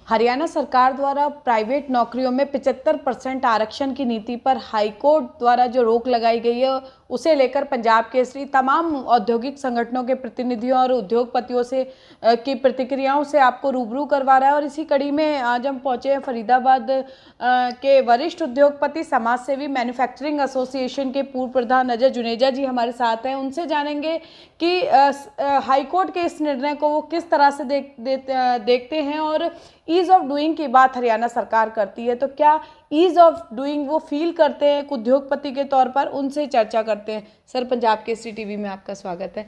हरियाणा सरकार द्वारा प्राइवेट नौकरियों में 75% आरक्षण की नीति पर हाईकोर्ट द्वारा जो रोक लगाई गई है, उसे लेकर पंजाब केसरी तमाम औद्योगिक संगठनों के प्रतिनिधियों और उद्योगपतियों से की प्रतिक्रियाओं से आपको रूबरू करवा रहा है। और इसी कड़ी में आज हम पहुंचे हैं फरीदाबाद के वरिष्ठ उद्योगपति, समाज सेवी, मैन्युफैक्चरिंग एसोसिएशन के पूर्व प्रधान अजय जुनेजा जी हमारे साथ हैं। उनसे जानेंगे कि हाईकोर्ट के इस निर्णय को वो किस तरह से देखते हैं और ईज ऑफ डूइंग की बात हरियाणा सरकार करती है, तो क्या ईज ऑफ डूइंग वो फील करते हैं एक उद्योगपति के तौर पर, उनसे चर्चा करते हैं। सर, पंजाब केसरी टीवी में आपका स्वागत है।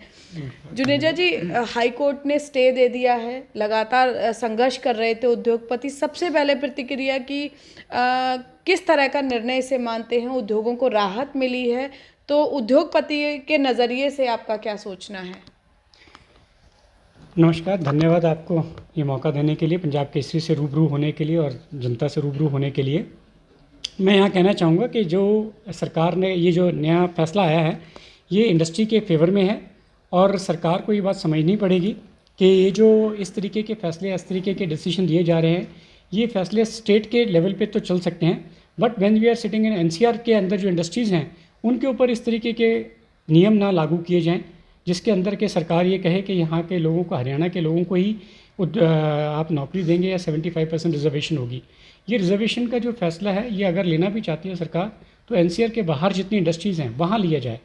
जुनेजा जी, हाई कोर्ट ने स्टे दे दिया है, लगातार संघर्ष कर रहे थे उद्योगपति। सबसे पहले प्रतिक्रिया की किस तरह का निर्णय इसे मानते हैं? उद्योगों को राहत मिली है, तो उद्योगपति के नज़रिए से आपका क्या सोचना है? नमस्कार, धन्यवाद आपको ये मौका देने के लिए, पंजाब केसरी से रूबरू होने के लिए और जनता से रूबरू होने के लिए। मैं यहाँ कहना चाहूँगा कि जो सरकार ने ये जो नया फैसला आया है, ये इंडस्ट्री के फेवर में है और सरकार को ये बात समझनी पड़ेगी कि ये जो इस तरीके के फैसले, इस तरीके के डिसीजन लिए जा रहे हैं, ये फैसले स्टेट के लेवल पे तो चल सकते हैं, but when we are sitting in NCR के अंदर जो इंडस्ट्रीज़ हैं, उनके ऊपर इस तरीके के नियम ना लागू किए जाएँ जिसके अंदर के सरकार ये कहे कि यहाँ के लोगों को, हरियाणा के लोगों को ही आप नौकरी देंगे या 75% रिजर्वेशन होगी। ये रिजर्वेशन का जो फैसला है, ये अगर लेना भी चाहती है सरकार, तो एनसीआर के बाहर जितनी इंडस्ट्रीज़ हैं वहाँ लिया जाए।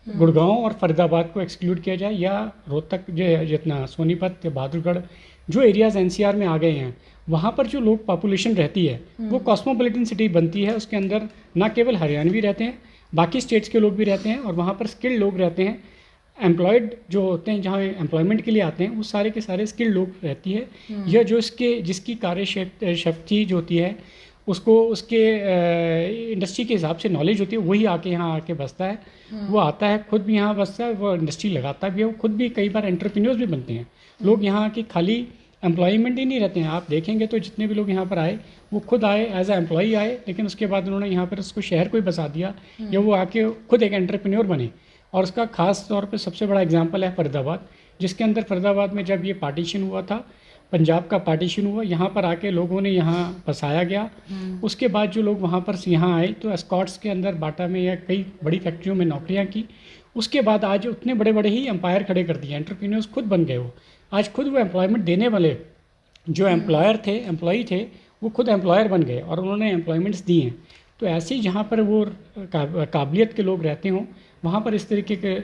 गुड़गांव और फरीदाबाद को एक्सक्लूड किया जाए, या रोहतक जो जितना सोनीपत या बहादुरगढ़ जो एरियाज़ एनसीआर में आ गए हैं, वहाँ पर जो लोग पॉपुलेशन रहती है वो कॉस्मोपॉलिटन सिटी बनती है। उसके अंदर ना केवल हरियाणवी रहते हैं, बाकी स्टेट्स के लोग भी रहते हैं और वहाँ पर स्किल्ड लोग रहते हैं। एम्प्लॉयड जो होते हैं, जहाँ एम्प्लॉयमेंट के लिए आते हैं, वो सारे के सारे स्किल्ड लोग रहती है। यह जो जिसकी कार्य शक्ति जो होती है, उसको उसके इंडस्ट्री के हिसाब से नॉलेज होती है, वही आके यहाँ आके बसता है। वो आता है, खुद भी यहाँ बसता है, वो इंडस्ट्री लगाता भी है, वो खुद भी कई बार एंटरप्रेन्योर्स भी बनते हैं। लोग यहाँ आके खाली एम्प्लॉयमेंट ही नहीं रहते हैं। आप देखेंगे तो जितने भी लोग यहाँ पर आए, वो खुद आए एज ए एम्प्लॉई आए, लेकिन उसके बाद उन्होंने यहाँ पर उसको शहर को ही बसा दिया, या वो आके खुद एक एंटरप्रेन्योर बने। और उसका ख़ास तौर पे सबसे बड़ा एग्जांपल है फरीदाबाद, जिसके अंदर फरीदाबाद में जब ये पार्टीशन हुआ था, पंजाब का पार्टीशन हुआ, यहाँ पर आके लोगों ने यहाँ बसाया गया। उसके बाद जो लोग वहाँ पर यहाँ आए, तो एस्कॉर्ट्स के अंदर बाटा में या कई बड़ी फैक्ट्रियों में नौकरियाँ की। उसके बाद आज उतने बड़े बड़े ही एम्पायर खड़े कर दिए, एंटरप्रेन्योर्स खुद बन गए। वो आज खुद वो एम्प्लॉयमेंट देने वाले जो एम्प्लॉई थे, वो खुद एम्प्लॉयर बन गए और उन्होंने एम्प्लॉयमेंट्स दी हैं। तो ऐसे ही जहाँ पर वो काबिलियत के लोग रहते हों, वहाँ पर इस तरीके के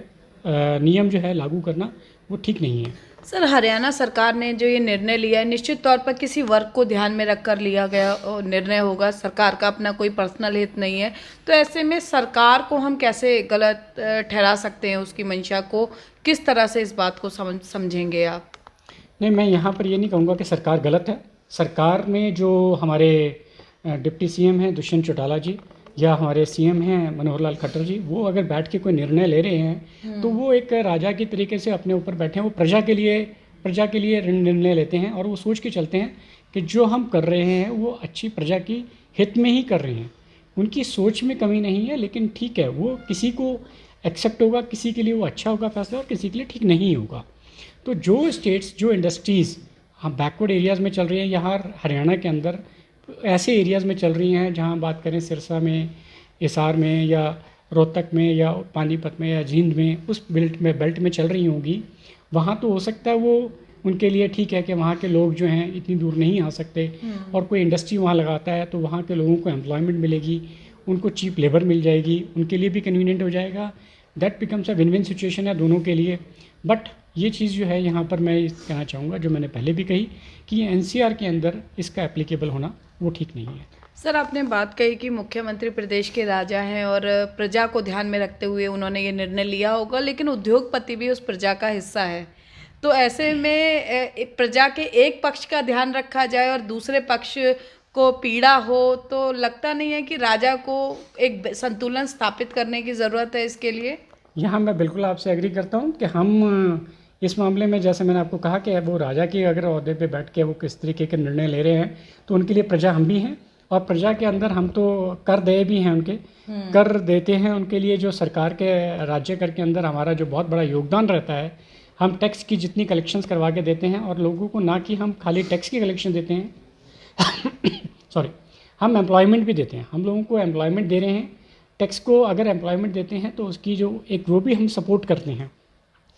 नियम जो है लागू करना वो ठीक नहीं है। सर, हरियाणा सरकार ने जो ये निर्णय लिया है, निश्चित तौर पर किसी वर्ग को ध्यान में रखकर लिया गया निर्णय होगा। सरकार का अपना कोई पर्सनल हित नहीं है, तो ऐसे में सरकार को हम कैसे गलत ठहरा सकते हैं? उसकी मंशा को किस तरह से इस बात को समझेंगे आप? नहीं, मैं यहाँ पर ये नहीं कहूँगा कि सरकार गलत है। सरकार में जो हमारे डिप्टी सीएम हैं दुष्यंत चौटाला जी, या हमारे सीएम हैं मनोहर लाल खट्टर जी, वो अगर बैठ के कोई निर्णय ले रहे हैं, तो वो एक राजा की तरीके से अपने ऊपर बैठे हैं। वो प्रजा के लिए निर्णय लेते हैं और वो सोच के चलते हैं कि जो हम कर रहे हैं वो अच्छी प्रजा की हित में ही कर रहे हैं। उनकी सोच में कमी नहीं है, लेकिन ठीक है, वो किसी को एक्सेप्ट होगा, किसी के लिए वो अच्छा होगा फैसला और किसी के लिए ठीक नहीं होगा। तो जो स्टेट्स, जो इंडस्ट्रीज़ हम बैकवर्ड एरियाज़ में चल रही हैं, यहाँ हरियाणा के अंदर ऐसे एरियाज़ में चल रही हैं, जहाँ बात करें सिरसा में, हिसार में, या रोहतक में, या पानीपत में, या जींद में, उस बेल्ट में चल रही होंगी, वहाँ तो हो सकता है वो उनके लिए ठीक है कि वहाँ के लोग जो हैं इतनी दूर नहीं आ सकते, और कोई इंडस्ट्री वहाँ लगाता है तो वहाँ के लोगों को एम्प्लॉयमेंट मिलेगी, उनको चीप लेबर मिल जाएगी, उनके लिए भी कन्वीनियंट हो जाएगा। That becomes a win win situation है दोनों के लिए। बट ये चीज़ जो है यहाँ पर मैं कहना चाहूँगा, जो मैंने पहले भी कही, कि एनसीआर के अंदर इसका एप्लीकेबल होना वो ठीक नहीं है। सर, आपने बात कही कि मुख्यमंत्री प्रदेश के राजा हैं और प्रजा को ध्यान में रखते हुए उन्होंने ये निर्णय लिया होगा, लेकिन उद्योगपति भी उस प्रजा का हिस्सा है। तो ऐसे में प्रजा के एक पक्ष का ध्यान रखा जाए और दूसरे पक्ष को पीड़ा हो, तो लगता नहीं है कि राजा को एक संतुलन स्थापित करने की ज़रूरत है इसके लिए? यहाँ मैं बिल्कुल आपसे एग्री करता हूँ कि हम इस मामले में, जैसे मैंने आपको कहा कि वो राजा के अगर ओहदे पे बैठ के वो किस तरीके के निर्णय ले रहे हैं, तो उनके लिए प्रजा हम भी हैं, और प्रजा के अंदर हम तो कर दे भी हैं, उनके कर देते हैं उनके लिए। जो सरकार के राज्य कर के अंदर हमारा जो बहुत बड़ा योगदान रहता है, हम टैक्स की जितनी कलेक्शंस करवा के देते हैं, और लोगों को ना कि हम खाली टैक्स की कलेक्शन देते हैं, सॉरी, हम एम्प्लॉयमेंट भी देते हैं, हम लोगों को एम्प्लॉयमेंट दे रहे हैं। टैक्स को अगर एम्प्लॉयमेंट देते हैं तो उसकी जो एक वो भी हम सपोर्ट करते हैं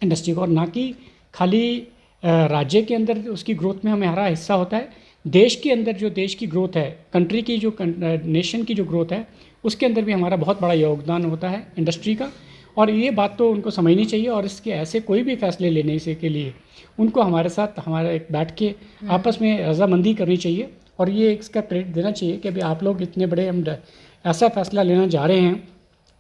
इंडस्ट्री को, और ना कि खाली राज्य के अंदर उसकी ग्रोथ में हमारा हिस्सा होता है, देश के अंदर जो देश की ग्रोथ है, कंट्री की जो नेशन की जो ग्रोथ है, उसके अंदर भी हमारा बहुत बड़ा योगदान होता है इंडस्ट्री का। और ये बात तो उनको समझनी चाहिए, और इसके ऐसे कोई भी फैसले लेने से के लिए उनको हमारे साथ हमारा एक बैठ के आपस में रजामंदी करनी चाहिए, और ये इसका क्रेडिट देना चाहिए कि अभी आप लोग इतने बड़े हम ऐसा फैसला लेना जा रहे हैं,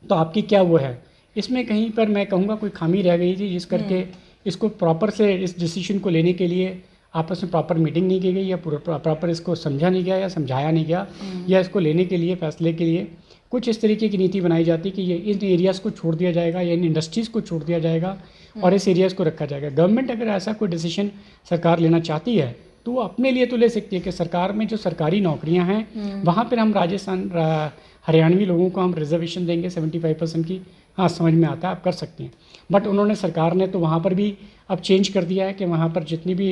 तो आपकी क्या वो है। इसमें कहीं पर मैं कहूँगा कोई खामी रह गई थी, जिस करके इसको प्रॉपर से इस डिसीजन को लेने के लिए आपस में प्रॉपर मीटिंग नहीं की गई, या प्रॉपर इसको समझा नहीं गया या समझाया नहीं गया, या इसको लेने के लिए फैसले के लिए कुछ इस तरीके की नीति बनाई जाती कि ये इन एरियाज़ को छोड़ दिया जाएगा या इन इंडस्ट्रीज़ को छोड़ दिया जाएगा और इस एरियाज़ को रखा जाएगा। गवर्नमेंट अगर ऐसा कोई डिसीजन सरकार लेना चाहती है तो वो अपने लिए तो ले सकती है कि सरकार में जो सरकारी नौकरियां हैं वहाँ पर हम राजस्थान हरियाणवी लोगों को हम रिजर्वेशन देंगे 75% की, हाँ समझ में आता है, आप कर सकते हैं। बट उन्होंने, सरकार ने तो वहाँ पर भी अब चेंज कर दिया है कि वहाँ पर जितनी भी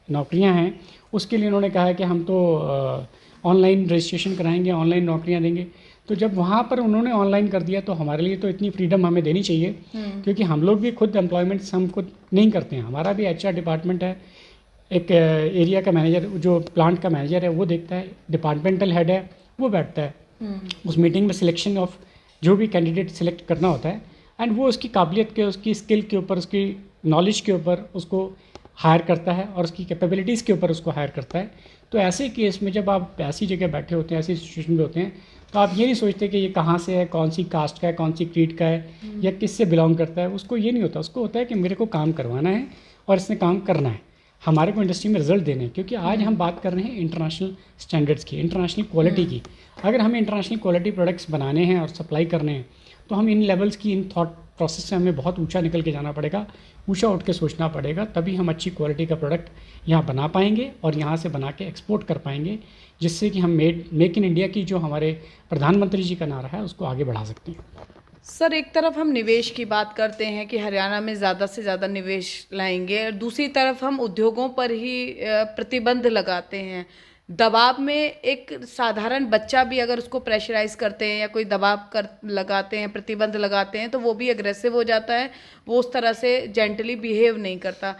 नौकरियां हैं उसके लिए उन्होंने कहा है कि हम तो ऑनलाइन रजिस्ट्रेशन कराएंगे, ऑनलाइन नौकरियां देंगे। तो जब वहाँ पर उन्होंने ऑनलाइन कर दिया तो हमारे लिए तो इतनी फ्रीडम हमें देनी चाहिए, क्योंकि हम लोग भी खुद एम्प्लॉयमेंट हम खुद नहीं करते हैं, हमारा भी HR डिपार्टमेंट है, एक एरिया का मैनेजर, जो प्लांट का मैनेजर है वो देखता है, डिपार्टमेंटल हेड है वो बैठता है उस मीटिंग में, सिलेक्शन ऑफ जो भी कैंडिडेट सिलेक्ट करना होता है, एंड वो उसकी काबिलियत के, उसकी स्किल के ऊपर, उसकी नॉलेज के ऊपर उसको हायर करता है और उसकी कैपेबिलिटीज़ के ऊपर उसको हायर करता है। तो ऐसे केस में जब आप ऐसी जगह बैठे होते हैं, ऐसी सिचुएशन में होते हैं, तो आप ये नहीं सोचते कि ये कहाँ से है, कौन सी कास्ट का है, कौन सी क्रीड का है, या किससे बिलोंग करता है। उसको ये नहीं होता, उसको होता है कि मेरे को काम करवाना है और इसने काम करना है, हमारे को इंडस्ट्री में रिजल्ट देने हैं। क्योंकि आज हम बात कर रहे हैं इंटरनेशनल स्टैंडर्ड्स की, इंटरनेशनल क्वालिटी की। अगर हमें इंटरनेशनल क्वालिटी प्रोडक्ट्स बनाने हैं और सप्लाई करने हैं तो हम इन लेवल्स की, इन थॉट प्रोसेस से हमें बहुत ऊंचा निकल के जाना पड़ेगा, ऊंचा उठ के सोचना पड़ेगा, तभी हम अच्छी क्वालिटी का प्रोडक्ट यहाँ बना पाएंगे और यहाँ से बना के एक्सपोर्ट कर पाएंगे, जिससे कि हम मेक इन इंडिया की जो हमारे प्रधानमंत्री जी का नारा है उसको आगे बढ़ा सकते हैं। सर, एक तरफ हम निवेश की बात करते हैं कि हरियाणा में ज़्यादा से ज़्यादा निवेश लाएंगे, और दूसरी तरफ हम उद्योगों पर ही प्रतिबंध लगाते हैं। दबाव में एक साधारण बच्चा भी अगर उसको प्रेशराइज करते हैं या कोई दबाव कर लगाते हैं, प्रतिबंध लगाते हैं, तो वो भी अग्रेसिव हो जाता है, वो उस तरह से जेंटली बिहेव नहीं करता।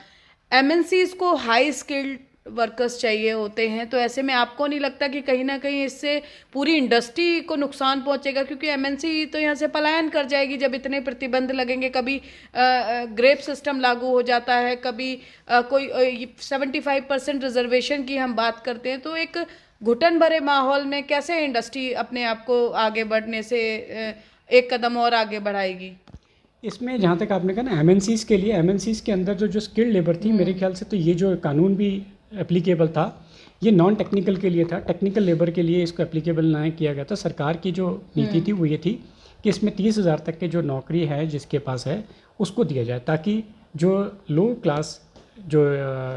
MNCs को हाई स्किल्ड वर्कर्स चाहिए होते हैं, तो ऐसे में आपको नहीं लगता कि कहीं ना कहीं इससे पूरी इंडस्ट्री को नुकसान पहुंचेगा? क्योंकि MNC तो यहाँ से पलायन कर जाएगी जब इतने प्रतिबंध लगेंगे। कभी ग्रेप सिस्टम लागू हो जाता है, कभी कोई 75% रिजर्वेशन की हम बात करते हैं, तो एक घुटन भरे माहौल में कैसे इंडस्ट्री अपने आप को आगे बढ़ने से एक कदम और आगे बढ़ाएगी? इसमें जहाँ तक आपने कहा ना MNCs के लिए, MNCs के अंदर जो स्किल्ड लेबर थी, मेरे ख्याल से तो ये जो कानून भी एप्लीकेबल था, ये नॉन टेक्निकल के लिए था, टेक्निकल लेबर के लिए इसको एप्लीकेबल ना किया गया था। सरकार की जो नीति थी वो ये थी कि इसमें 30,000 तक के जो नौकरी है जिसके पास है उसको दिया जाए, ताकि जो लो क्लास जो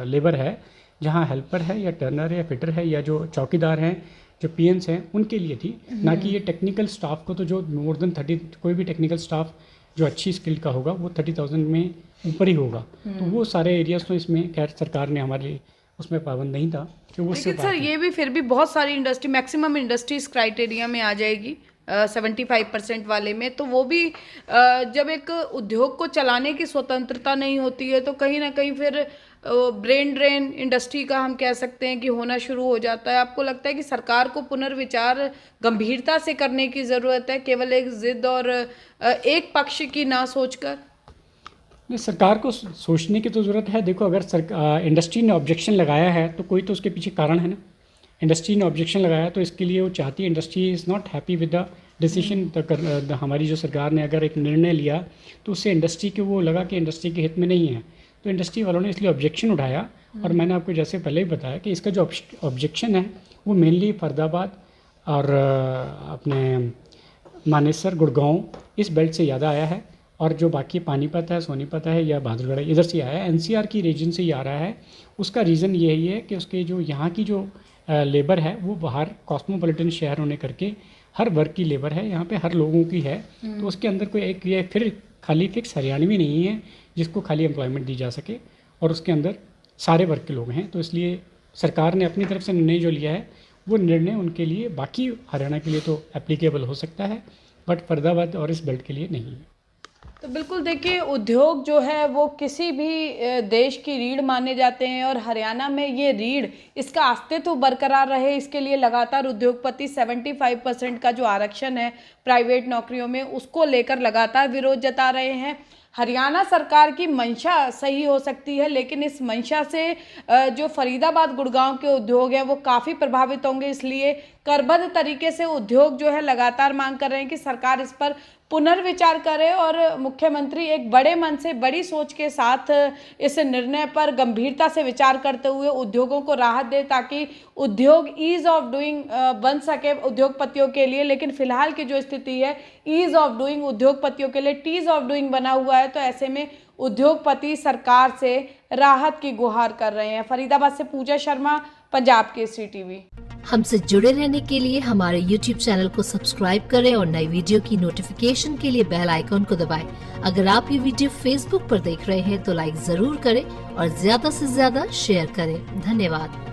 लेबर है, जहाँ हेल्पर है या टर्नर या फिटर है या जो चौकीदार हैं, जो PNs हैं, उनके लिए थी, ना कि ये टेक्निकल स्टाफ को। तो जो मोर देन 30, कोई भी टेक्निकल स्टाफ जो अच्छी स्किल का होगा वो 30,000 में ऊपर ही होगा। तो वो सारे एरियाज तो इसमें खैर सरकार ने हमारे लिए उसमें पाबंद नहीं था कि वो। लेकिन सर ये भी फिर भी बहुत सारी इंडस्ट्री, मैक्सिमम इंडस्ट्रीज क्राइटेरिया में आ जाएगी 75% वाले में, तो वो भी जब एक उद्योग को चलाने की स्वतंत्रता नहीं होती है तो कहीं ना कहीं फिर ब्रेन ड्रेन इंडस्ट्री का हम कह सकते हैं कि होना शुरू हो जाता है। आपको लगता है कि सरकार को पुनर्विचार गंभीरता से करने की ज़रूरत है, केवल एक जिद और एक पक्ष की ना सोचकर? नहीं, सरकार को सोचने की तो ज़रूरत है। देखो, अगर इंडस्ट्री ने ऑब्जेक्शन लगाया है तो कोई तो उसके पीछे कारण है ना। इंडस्ट्री ने ऑब्जेक्शन लगाया तो इसके लिए वो चाहती है, industry is not happy with the decision. हमारी जो सरकार ने अगर एक निर्णय लिया तो उससे इंडस्ट्री को वो लगा कि इंडस्ट्री के हित में नहीं है, तो इंडस्ट्री वालों ने इसलिए ऑब्जेक्शन उठाया। और मैंने आपको जैसे पहले ही बताया कि इसका जो ऑब्जेक्शन है वो मेनली फरीदाबाद और अपने मानेसर, गुड़गांव, इस बेल्ट से ज़्यादा आया है, और जो बाकी पानीपत है, सोनीपत है या बहादुरगढ़ है, इधर से आया है, NCR की रीजन से ही आ रहा है। उसका रीज़न यही है कि उसके जो यहाँ की जो लेबर है वो बाहर कॉस्मोपॉलिटन शहर होने करके हर वर्ग की लेबर है, यहाँ पे हर लोगों की है। तो उसके अंदर कोई एक ये फिर खाली फिक्स हरियाणवी नहीं है जिसको खाली एम्प्लॉयमेंट दी जा सके, और उसके अंदर सारे वर्ग के लोग हैं। तो इसलिए सरकार ने अपनी तरफ से निर्णय जो लिया है वो निर्णय उनके लिए, बाकी हरियाणा के लिए तो एप्लीकेबल हो सकता है, बट फरीदाबाद और इस बेल्ट के लिए नहीं है। तो बिल्कुल देखिए, उद्योग जो है वो किसी भी देश की रीढ़ माने जाते हैं और हरियाणा में ये रीढ़, इसका अस्तित्व बरकरार रहे, इसके लिए लगातार उद्योगपति 75% का जो आरक्षण है प्राइवेट नौकरियों में, उसको लेकर लगातार विरोध जता रहे हैं। हरियाणा सरकार की मंशा सही हो सकती है, लेकिन इस मंशा से जो फरीदाबाद गुड़गांव के उद्योग हैं वो काफ़ी प्रभावित होंगे। इसलिए करबद्ध तरीके से उद्योग जो है लगातार मांग कर रहे हैं कि सरकार इस पर पुनर्विचार करे और मुख्यमंत्री एक बड़े मन से, बड़ी सोच के साथ इस निर्णय पर गंभीरता से विचार करते हुए उद्योगों को राहत दे, ताकि उद्योग ईज ऑफ डूइंग बन सके उद्योगपतियों के लिए। लेकिन फिलहाल की जो स्थिति है, ईज ऑफ डूइंग उद्योगपतियों के लिए टीज ऑफ डूइंग बना हुआ है। तो ऐसे में उद्योगपति सरकार से राहत की गुहार कर रहे हैं। फरीदाबाद से पूजा शर्मा, पंजाब केसरी टीवी। हमसे जुड़े रहने के लिए हमारे YouTube चैनल को सब्सक्राइब करें और नई वीडियो की नोटिफिकेशन के लिए बेल आइकॉन को दबाएं। अगर आप ये वीडियो Facebook पर देख रहे हैं तो लाइक जरूर करें और ज्यादा से ज्यादा शेयर करें। धन्यवाद।